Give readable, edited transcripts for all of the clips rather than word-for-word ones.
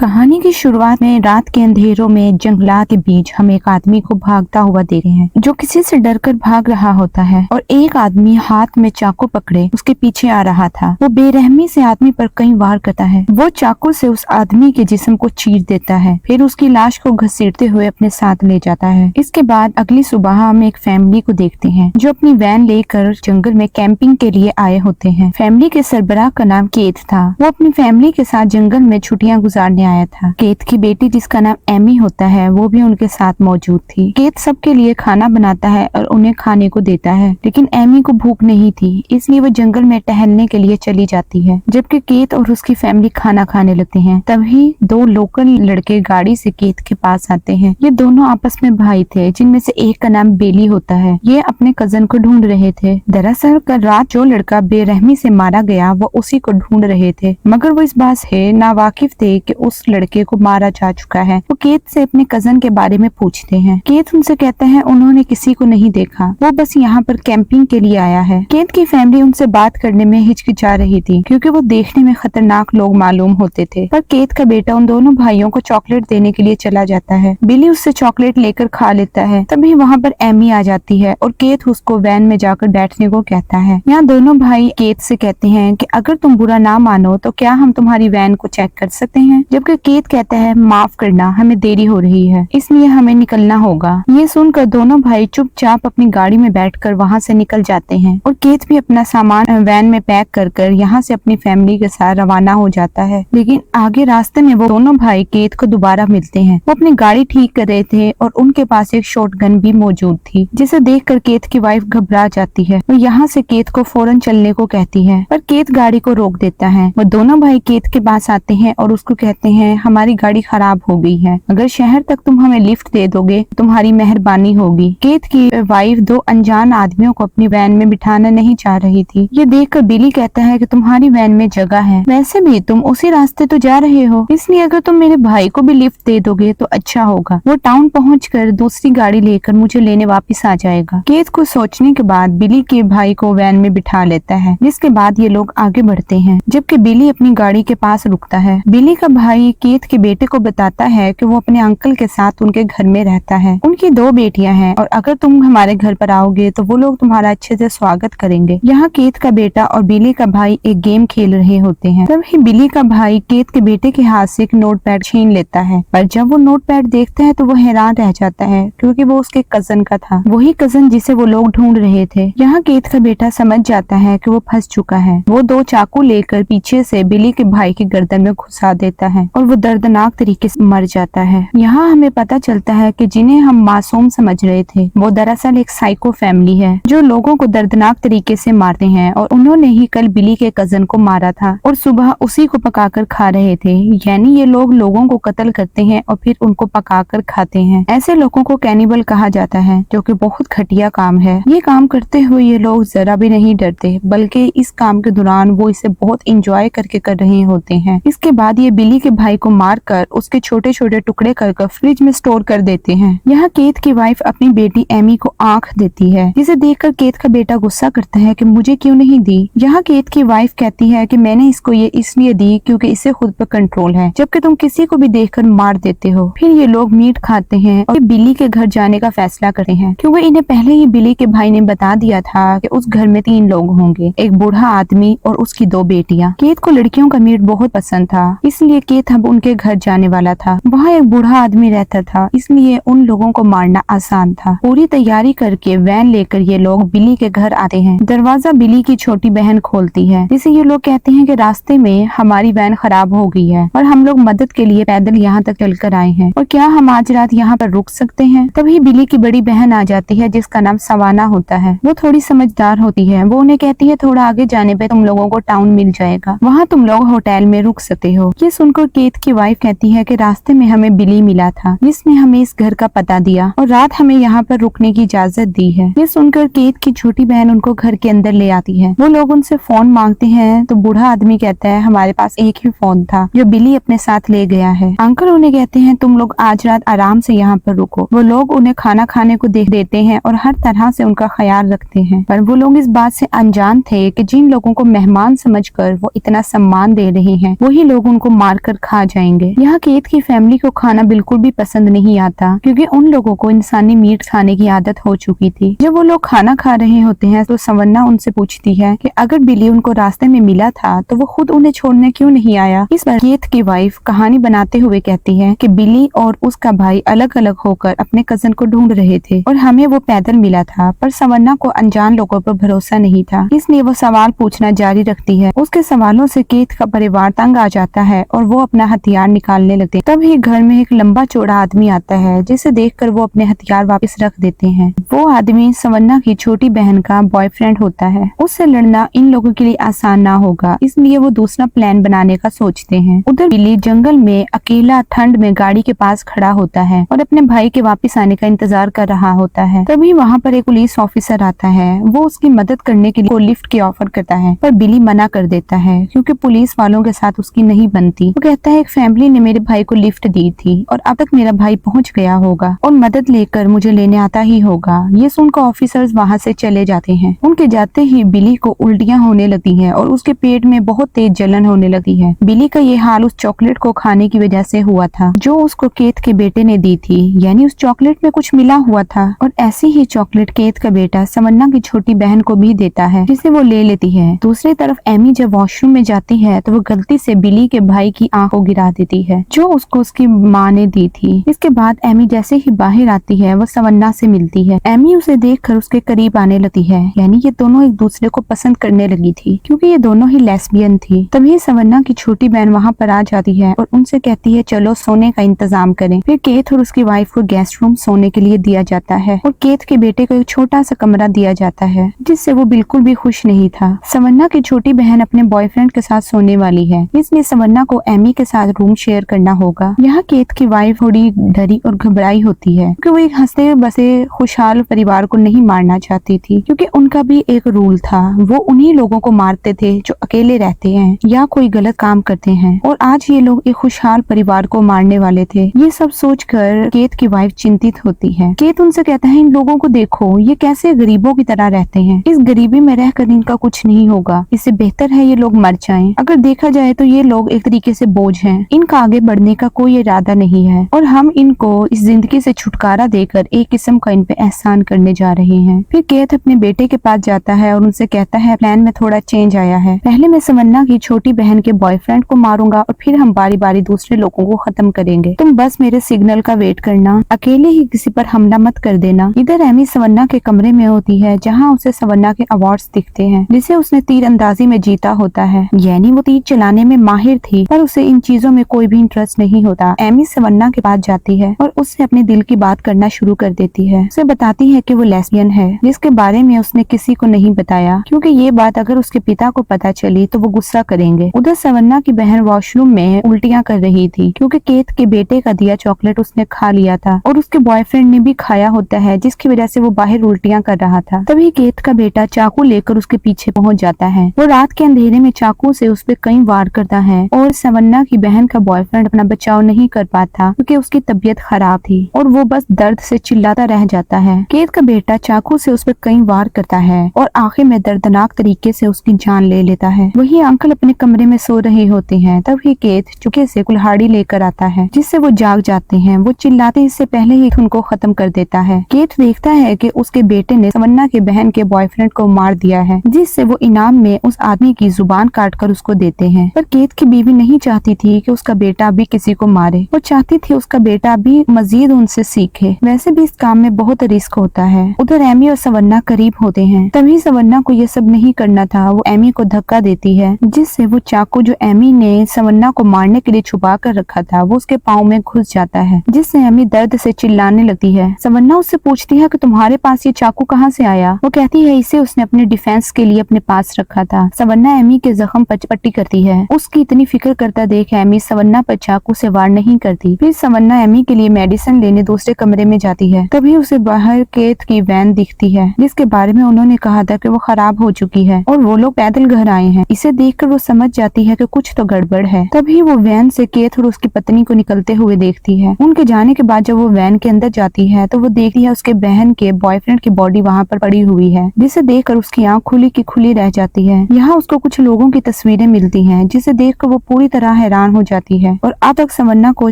कहानी की शुरुआत में रात के अंधेरों में जंगलात के बीच हम एक आदमी को भागता हुआ देखते हैं जो किसी से डरकर भाग रहा होता है और एक आदमी हाथ में चाकू पकड़े उसके पीछे आ रहा था। वो बेरहमी से आदमी पर कई वार करता है। वो चाकू से उस आदमी के जिस्म को चीर देता है, फिर उसकी लाश को घसीटते हुए अपने साथ ले जाता है। इसके बाद अगली सुबह हम एक फैमिली को देखते हैं जो अपनी वैन लेकर जंगल में कैंपिंग के लिए आए होते हैं। फैमिली के सरबराह का नाम केत था। वो अपनी फैमिली के साथ जंगल में छुट्टियां गुजारने आया था। केत की बेटी जिसका नाम एमी होता है वो भी उनके साथ मौजूद थी। केत सबके लिए खाना बनाता है और उन्हें खाने को देता है, लेकिन एमी को भूख नहीं थी, इसलिए वो जंगल में टहलने के लिए चली जाती है। जबकि केत और उसकी फैमिली खाना खाने लगते हैं, तभी दो लोकल लड़के गाड़ी से केत के पास आते हैं। ये दोनों आपस में भाई थे, जिनमें से एक का नाम बेली होता है। ये अपने कजन को ढूंढ रहे थे। दरअसल कल रात जो लड़का बेरहमी से मारा गया वो उसी को ढूंढ रहे थे, मगर वो इस बात से नावाकिफ थे कि उस लड़के को मारा जा चुका है। वो केत से अपने कजन के बारे में पूछते हैं। केत उनसे कहता है उन्होंने किसी को नहीं देखा, वो बस यहाँ पर कैंपिंग के लिए आया है। केत की फैमिली उनसे बात करने में हिचकिचा रही थी क्योंकि वो देखने में खतरनाक लोग मालूम होते थे। पर केत का बेटा उन दोनों भाइयों को चॉकलेट देने के लिए चला जाता है। बिली उससे चॉकलेट लेकर खा लेता है। तभी वहाँ पर एमी आ जाती है और केत उसको वैन में जाकर बैठने को कहता है। यहाँ दोनों भाई केत से कहते हैं कि अगर तुम बुरा ना मानो तो क्या हम तुम्हारी वैन को चेक कर सकते हैं। जबकि केत कहता है माफ करना, हमें देरी हो रही है इसलिए हमें निकलना होगा। ये सुनकर दोनों भाई चुपचाप अपनी गाड़ी में बैठकर वहाँ से निकल जाते हैं और केत भी अपना सामान वैन में पैक कर यहाँ से अपनी फैमिली के साथ रवाना हो जाता है। लेकिन आगे रास्ते में वो दोनों भाई केत को दोबारा मिलते हैं। वो अपनी गाड़ी ठीक कर रहे थे और उनके पास एक शॉटगन भी मौजूद थी, जिसे देखकर केत की वाइफ घबरा जाती है। वो यहाँ से केत को फौरन चलने को कहती है, पर केत गाड़ी को रोक देता है। वो दोनों भाई केत के पास आते हैं और उसको कहते हैं हमारी गाड़ी खराब हो गई है, अगर शहर तक तुम हमें लिफ्ट दे दोगे तुम्हारी मेहरबानी होगी। केत की वाइफ दो अनजान आदमियों को अपनी वैन में बिठाना नहीं चाह रही थी। ये देखकर बिली कहता है कि तुम्हारी वैन में जगह है, वैसे भी तुम उसी रास्ते तो जा रहे हो, इसलिए अगर तुम मेरे भाई को भी लिफ्ट दे दोगे तो अच्छा होगा। वो टाउन पहुंचकर दूसरी गाड़ी लेकर मुझे लेने वापस आ जाएगा। केत को सोचने के बाद बिली के भाई को वैन में बिठा लेता है, जिसके बाद ये लोग आगे बढ़ते हैं। जबकि बिली अपनी गाड़ी के पास रुकता है। बिली का भाई केत के बेटे को बताता है कि वो अपने अंकल के साथ उनके घर में रहता है। उनकी दो बेटियां हैं और अगर तुम हमारे घर पर आओगे तो वो लोग तुम्हारा अच्छे से स्वागत करेंगे। यहाँ केत का बेटा और बिली का भाई एक गेम खेल रहे होते हैं। तभी बिली का भाई केत के बेटे के हाथ से एक नोटपैड छीन लेता है, पर जब वो नोटपैड देखता है तो वो हैरान रह जाता है क्योंकि वो उसके कजन का था, वही कजन जिसे वो लोग ढूंढ रहे थे। यहाँ केत का बेटा समझ जाता है कि वो फंस चुका है। वो दो चाकू लेकर पीछे से बिली के भाई की गर्दन में घुसा देता है और वो दर्दनाक तरीके से मर जाता है। यहाँ हमें पता चलता है कि जिन्हें हम मासूम समझ रहे थे वो दरअसल एक साइको फैमिली है जो लोगों को दर्दनाक तरीके से मारते हैं, और उन्होंने ही कल बिली के कजन को मारा था और सुबह उसी को पकाकर खा रहे थे। यानी ये लोग लोगों को कत्ल करते हैं और फिर उनको पकाकर खाते हैं। ऐसे लोगों को कैनिबल कहा जाता है, जो कि बहुत घटिया काम है। ये काम करते हुए ये लोग जरा भी नहीं डरते, बल्कि इस काम के दौरान वो इसे बहुत इंजॉय करके कर रहे होते हैं। इसके बाद ये बिली के भाई को मारकर उसके छोटे छोटे टुकड़े कर फ्रिज में स्टोर कर देते हैं। यहाँ केत की वाइफ अपनी बेटी एमी को आंख देती है, जिसे देखकर केत का बेटा गुस्सा करता है कि मुझे क्यों नहीं दी। यहाँ केत की वाइफ कहती है कि मैंने इसको ये इसलिए दी क्योंकि इसे खुद पर कंट्रोल है, जबकि तुम किसी को भी देखकर मार देते हो। फिर ये लोग मीट खाते हैं और बिली के घर जाने का फैसला करते हैं, क्योंकि इन्हें पहले ही बिली के भाई ने बता दिया था कि उस घर में 3 लोग होंगे, एक बूढ़ा आदमी और उसकी 2 बेटियां। केत को लड़कियों का मीट बहुत पसंद था, इसलिए केत अब उनके घर जाने वाला था। वहाँ एक बूढ़ा आदमी रहता था, इसलिए उन लोगों को मारना आसान था। पूरी तैयारी करके वैन लेकर ये लोग बिली के घर आते हैं। दरवाजा बिली की छोटी बहन खोलती है, जिसे ये लोग कहते हैं कि रास्ते में हमारी वैन खराब हो गई है और हम लोग मदद के लिए पैदल यहाँ तक चलकर आए हैं, और क्या हम आज रात यहाँ पर रुक सकते हैं। तभी बिली की बड़ी बहन आ जाती है, जिसका नाम सवाना होता है। वो थोड़ी समझदार होती है। वो उन्हें कहती है थोड़ा आगे जाने पे तुम लोगों को टाउन मिल जाएगा, वहाँ तुम लोग होटल में रुक सकते हो। ये सुनकर केत की वाइफ कहती है कि रास्ते में हमें बिली मिला था, जिसने हमें इस घर का पता दिया और रात हमें यहाँ पर रुकने की इजाजत दी है। ये सुनकर केत की छोटी बहन उनको घर के अंदर ले आती है। वो लोग उनसे फोन मांगते हैं तो बूढ़ा आदमी कहता है हमारे पास एक ही फोन था जो बिली अपने साथ ले गया है। अंकल उन्हें कहते हैं तुम लोग आज रात आराम से यहाँ पर रुको। वो लोग उन्हें खाना खाने को दे देते हैं और हर तरह से उनका ख्याल रखते हैं, पर वो लोग इस बात से अनजान थे कि जिन लोगों को मेहमान समझकर वो इतना सम्मान दे रहे हैं वही लोग उनको मारकर खा जाएंगे। यहाँ केत की फैमिली को खाना बिल्कुल भी पसंद नहीं आता क्योंकि उन लोगों को इंसानी मीट खाने की आदत हो चुकी थी। जब वो लोग खाना खा रहे होते हैं तो सवन्ना उनसे पूछती है कि अगर बिली उनको रास्ते में मिला था तो वो खुद उन्हें छोड़ने क्यों नहीं आया। इस पर केत की वाइफ कहानी बनाते हुए कहती है कि बिली और उसका भाई अलग अलग होकर अपने कजन को ढूंढ रहे थे और हमें वो पैदल मिला था, पर सवन्ना को अनजान लोगों पर भरोसा नहीं था, इसलिए वो सवाल पूछना जारी रखती है। उसके सवालों से केत का परिवार तंग आ जाता है और वो अपना हथियार निकालने लगते हैं। तभी घर में एक लंबा चौड़ा आदमी आता है जिसे देखकर वो अपने हथियार वापस रख देते हैं। वो आदमी सवन्ना की छोटी बहन का बॉयफ्रेंड होता है। उससे लड़ना इन लोगों के लिए आसान ना होगा, इसलिए वो दूसरा प्लान बनाने का सोचते हैं। उधर बिली जंगल में अकेला ठंड में गाड़ी के पास खड़ा होता है और अपने भाई के वापस आने का इंतजार कर रहा होता है। तभी वहाँ पर एक पुलिस ऑफिसर आता है। वो उसकी मदद करने के लिए लिफ्ट की ऑफर करता है, पर बिली मना कर देता है क्योंकि पुलिस वालों के साथ उसकी नहीं बनती। वो कहता है एक फैमिली ने मेरे भाई को लिफ्ट दी थी और अब तक मेरा भाई पहुंच गया होगा और मदद लेकर मुझे लेने आता ही होगा। ये सुनकर ऑफिसर्स वहाँ से चले जाते हैं। उनके जाते ही बिली को उल्टियाँ होने लगती है और उसके पेट में बहुत तेज जलन होने लगती है। बिली का ये हाल उस चॉकलेट को खाने की वजह से हुआ था जो उसको केत के बेटे ने दी थी, यानी उस चॉकलेट में कुछ मिला हुआ था। और ऐसी ही चॉकलेट केत का बेटा सवन्ना की छोटी बहन को भी देता है जिसे वो ले लेती है। दूसरी तरफ एमी जब वॉशरूम में जाती है तो वो गलती से बिली के भाई की आंख को गिरा देती है जो उसको उसकी माँ ने दी थी। इसके बाद एमी जैसे ही बाहर आती है वो सवन्ना से मिलती है। एमी उसे देखकर उसके करीब आने लगती है, यानी ये दोनों एक दूसरे को पसंद करने लगी थी क्योंकि ये दोनों ही लेस्बियन थी। तभी सवन्ना की छोटी बहन वहाँ पर आ जाती है और उनसे कहती है चलो सोने का इंतजाम करें। फिर केत और उसकी वाइफ को गेस्ट रूम सोने के लिए दिया जाता है और केत के बेटे को एक छोटा सा कमरा दिया जाता है जिससे वो बिल्कुल भी खुश नहीं था। सवन्ना की छोटी बहन अपने बॉयफ्रेंड के साथ सोने वाली है, इसलिए सवन्ना को एमी के साथ रूम शेयर करना होगा। यहाँ केत की वाइफ थोड़ी डरी और घबराई होती है क्योंकि वो एक हंसते बसे खुशहाल परिवार को नहीं मारना चाहती थी क्योंकि उनका भी एक रूल था, वो उन्हीं लोगों को मारते थे जो अकेले रहते हैं या कोई गलत काम करते हैं और आज ये लोग एक खुशहाल परिवार को मारने वाले थे। ये सब सोचकर केत की वाइफ चिंतित होती है। केत उनसे कहता है इन लोगों को देखो ये कैसे गरीबों की तरह रहते हैं, इस गरीबी में रहकर इनका कुछ नहीं होगा, इससे बेहतर है ये लोग मर जाएं। अगर देखा जाए तो ये लोग एक तरीके से बोझ हैं, इनका आगे बढ़ने का कोई इरादा नहीं है और हम इनको इस जिंदगी से छुटकारा देकर एक किस्म का इन पे एहसान करने जा रहे हैं। फिर केत अपने बेटे के पास जाता है और उनसे कहता है प्लान में थोड़ा चेंज आया है, पहले मैं सवन्ना की छोटी बहन के बॉयफ्रेंड को मारूंगा और फिर हम बारी बारी दूसरे लोगों को खत्म करेंगे, तुम बस मेरे सिग्नल का वेट करना, अकेले ही किसी पर हमला मत कर देना। इधर एमी सवन्ना के कमरे में होती है जहाँ उसे सवन्ना के अवार्ड्स दिखते हैं जिसे उसने तीर अंदाजी में जीता होता है, यानी वो तीर चलाने में माहिर थी पर उसे इन चीजों में कोई भी इंटरेस्ट नहीं होता। एमी सवन्ना के पास जाती है और उससे अपने दिल की बात करना शुरू कर देती है। उसे बताती है कि वो लेस्बियन है जिसके बारे में उसने किसी को नहीं बताया क्योंकि ये बात अगर उसके पिता को पता चली तो वो गुस्सा करेंगे। उधर सवन्ना की बहन वॉशरूम में उल्टियाँ कर रही थी क्योंकि केत के बेटे का दिया चॉकलेट उसने खा लिया था और उसके बॉयफ्रेंड ने भी खाया होता है जिसकी वजह से वो बाहर उल्टियाँ कर रहा था। तभी केत का बेटा चाकू लेकर उसके पीछे पहुंच जाता है। वो रात के अंधेरे में चाकू से उस पर कई वार करता है और सवन्ना की बहन का बॉयफ्रेंड अपना बचाव नहीं कर पाता क्योंकि उसकी तबीयत खराब थी और वो बस दर्द से चिल्लाता रह जाता है। केत का बेटा चाकू से उस पर कई वार करता है और आखिर में दर्दनाक तरीके से उसकी जान ले लेता है। वही अंकल अपने कमरे में सो रहे होते हैं, तभी केत चुपके से कुल्हाड़ी लेकर आता है जिससे वो जाग जाते हैं। वो चिल्लाते इससे पहले ही उनको खत्म कर देता है। केत देखता है कि उसके बेटे ने सवन्ना के बहन के बॉयफ्रेंड को मार दिया है जिससे वो इनाम में उस आदमी की जुबान काट कर उसको देते हैं। पर केत की बीवी नहीं चाहती थी कि उसका बेटा भी किसी को मारे, वो चाहती थी उसका बेटा भी मजीद उनसे सीखे। वैसे भी इस काम में बहुत रिस्क होता है। उधर एमी और सवन्ना करीब होते हैं, तभी सवन्ना को ये सब नहीं करना था। वो एमी को धक्का देती है जिससे वो चाकू जो एमी ने सवन्ना को मारने के लिए छुपा कर रखा था वो उसके पाँव में घुस जाता है जिससे एमी दर्द से चिल्लाने लगती है। सवन्ना उससे पूछती है कि तुम्हारे पास ये चाकू कहाँ से आया। वो कहती है इसे उसने अपने डिफेंस के लिए अपने पास रखा था। सवन्ना एमी के जख्म पर पट्टी करती है। उसकी इतनी फिक्र करता देख एमी सवन्ना पर चाकू से वार नहीं करती। फिर सवन्ना एमी के लिए मेडिसिन लेने दूसरे कमरे में जाती है। तभी उसे बाहर केत की वैन दिखती है जिसके बारे में उन्होंने कहा था कि वो खराब हो चुकी है और वो लोग पैदल घर आए हैं। इसे देखकर वो समझ जाती है कि कुछ तो गड़बड़ है। तभी वो वैन से केत और उसकी पत्नी को निकलते हुए देखती है। उनके जाने के बाद जब वो वैन के अंदर जाती है तो वो देखती है उसके बहन के बॉयफ्रेंड की बॉडी वहाँ पर पड़ी हुई है जिसे देखकर उसकी आँख खुली की खुली रह जाती है। यहाँ उसको कुछ लोगों की तस्वीरें मिलती हैं जिसे देखकर वो पूरी तरह हैरान हो जाती है और अब तक सवन्ना को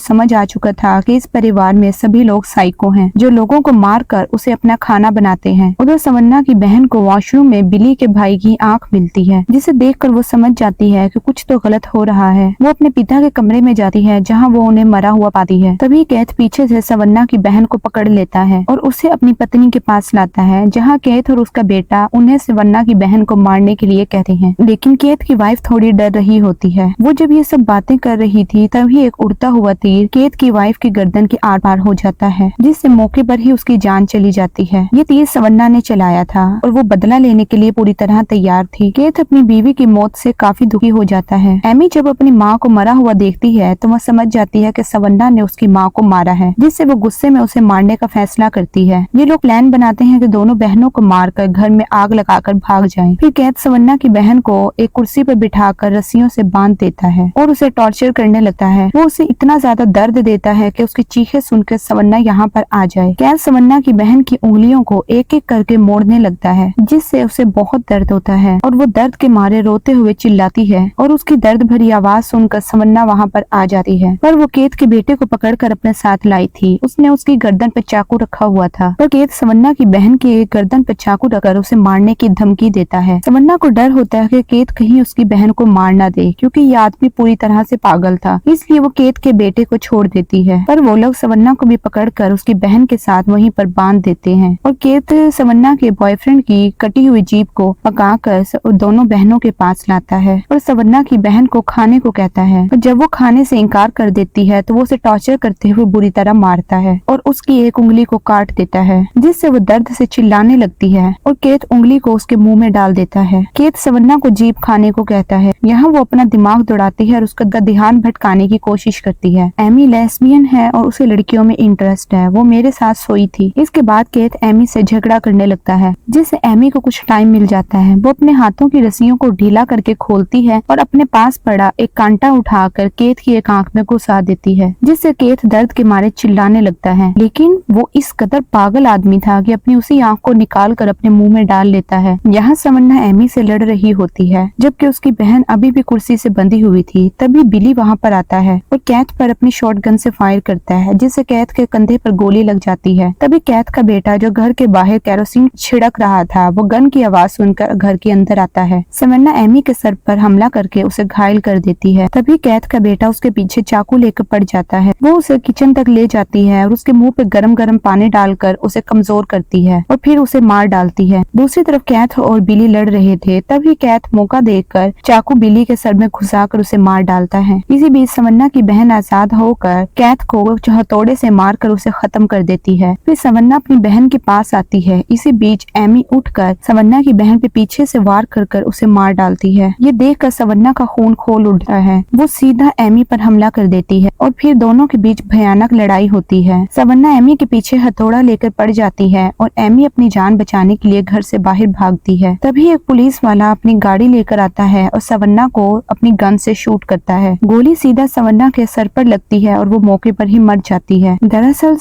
समझ आ चुका था कि इस परिवार में सभी लोग साइको हैं जो लोगों को मारकर उसे अपना खाना बनाते हैं। उधर सवन्ना की बहन को वॉशरूम में बिली के भाई की आंख मिलती है, जिसे देखकर वो समझ जाती है कि कुछ तो गलत हो रहा है। वो अपने पिता के कमरे में जाती है जहाँ वो उन्हें मरा हुआ पाती है। तभी कैथ पीछे से सवन्ना की बहन को पकड़ लेता है और उसे अपनी पत्नी के पास लाता है, जहाँ कैथ और उसका बेटा उन्हें सवन्ना की बहन को मारने के लिए कहते हैं। लेकिन कैथ की वाइफ थोड़ी डर रही होती है। वो जब ये सब बातें कर रही थी तभी एक उड़ता हुआ तीर कैथ की वाइफ की गर्दन के आर पार हो जाता है, जिससे मौके पर ही उसकी जान चली जाती है। ये तीर सवन्ना ने चलाया था और वो बदला लेने के लिए पूरी तरह तैयार थी। कैथ अपनी बीवी की मौत से काफी दुखी हो जाता है। एमी जब अपनी माँ को मरा हुआ देखती है तो वह समझ जाती है कि सवन्ना ने उसकी माँ को मारा है, जिससे वो गुस्से में उसे मारने का फैसला करती है। ये लोग प्लान बनाते हैं कि दोनों बहनों को मारकर घर में आग लगाकर भाग जाएं। फिर कैथ सवन्ना की बहन को एक कुर्सी पर बिठाकर रस्सियों से बांध देता है और उसे टॉर्चर करने लगता है। वो उसे इतना ज्यादा दर्द देता है कि उसकी चीखें सुनकर सवन्ना यहाँ पर आ जाए। कैथ सवन्ना की बहन की उंगलियों को एक एक करके मोड़ने लगता है, जिससे उसे बहुत दर्द होता है और वो दर्द के मारे रोते हुए चिल्लाती है और उसकी दर्द भरी आवाज सुनकर सवन्ना वहाँ पर आ जाती है। पर वो कैथ के बेटे को पकड़कर अपने साथ लाई थी। उसने उसकी गर्दन पर चाकू रखा हुआ था, पर कैथ सवन्ना की बहन के गर्दन पर चाकू रखकर उसे मारने की धमकी देता है। सवन्ना को डर होता है कि कैथ कहीं उसकी बहन को मार ना दे, क्योंकि ये आदमी पूरी तरह से पागल था। इसलिए वो कैथ के बेटे को छोड़ देती है, पर वो लोग सवन्ना को भी पकड़कर उसकी बहन के साथ वहीं पर बांध देते हैं और कैथ सवन्ना के बॉयफ्रेंड की कटी हुई जीप को पकाकर दोनों बहनों के पास लाता है और सवन्ना की बहन को खाने को कहता है। और जब वो खाने से इनकार कर देती है तो वो उसे टॉर्चर करते हुए बुरी तरह मारता है और उसकी एक उंगली को काट देता है, जिससे वो दर्द से चिल्लाने लगती है और कैथ उंगली को उसके मुंह में डाल देता है। कैथ सवन्ना को जीप खाने को कहता है। यहाँ वो अपना दिमाग दौड़ाती है और उसका ध्यान भटकाने की कोशिश करती है। एमी लेस्बियन है और उसे लड़कियों में इंटरेस्ट है। वो मेरे साथ सोई थी। इसके बाद कैथ एमी से झगड़ा करने लगता है, जिससे एमी को कुछ टाइम मिल जाता है। वो अपने हाथों की रस्सियों को ढीला करके खोलती है और अपने पास पड़ा एक कांटा उठाकर कैथ की एक आंख में घुसा देती है, जिससे कैथ दर्द के मारे चिल्लाने लगता है। लेकिन वो इस कदर पागल आदमी था कि अपनी उसी आंख को निकाल कर अपने मुंह में डाल लेता है। यहाँ सवन्ना एमी से लड़ रही होती है, जबकि उसकी बहन अभी भी कुर्सी से बंधी हुई थी। तभी बिली वहाँ पर आता है और कैथ पर अपनी शॉटगन से फायर करता है, जिससे कैथ के कंधे पर गोली लग जाती है। तभी कैथ का बेटा जो घर के बाहर कैरोसिन छिड़क रहा था, वो गन की आवाज सुनकर घर के अंदर आता है। सवन्ना एमी के सर पर हमला करके उसे घायल कर देती है। तभी कैथ का बेटा उसके पीछे चाकू लेकर पड़ जाता है। वो उसे किचन तक ले जाती है और उसके मुंह पे गरम गरम पानी डालकर उसे कमजोर करती है और फिर उसे मार डालती है। दूसरी तरफ कैथ और बिली लड़ रहे थे। तभी कैथ मौका देखकर चाकू बिली के सर में घुसाकर उसे मार डालता है। इसी बीच सवन्ना की बहन आजाद होकर कैथ को हथौड़े से मारकर उसे खत्म कर देती है। फिर सवन्ना अपनी बहन के पास आती है। इसी बीच एमी उठकर सवन्ना की बहन पे पीछे से वार कर उसे मार डालती है। ये देखकर सवन्ना का खून खोल उठता है। वो सीधा एमी पर हमला कर देती है और फिर दोनों के बीच भयानक लड़ाई होती है। सवन्ना एमी के पीछे हथौड़ा लेकर पड़ जाती है और एमी अपनी जान बचाने के लिए घर से बाहर भागती है। तभी एक पुलिस वाला अपनी गाड़ी लेकर आता है और सवन्ना को अपनी गन से शूट करता है। गोली सीधा सवन्ना के सर पर लगती है और वो मौके पर ही मर जाती है। दरअसल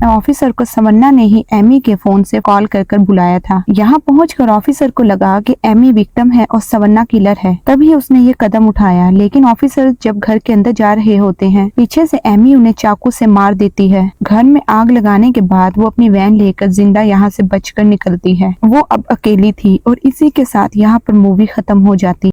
ऑफिसर को सवन्ना ने ही एमी के फोन से कॉल कर बुलाया था। यहाँ पहुंचकर ऑफिसर को लगा कि एमी विक्टिम है और सवन्ना किलर है, तभी उसने ये कदम उठाया। लेकिन ऑफिसर जब घर के अंदर जा रहे होते हैं, पीछे से एमी उन्हें चाकू से मार देती है। घर में आग लगाने के बाद वो अपनी वैन लेकर जिंदा यहाँ से बचकर निकलती है। वो अब अकेली थी और इसी के साथ यहाँ पर मूवी खत्म हो जाती।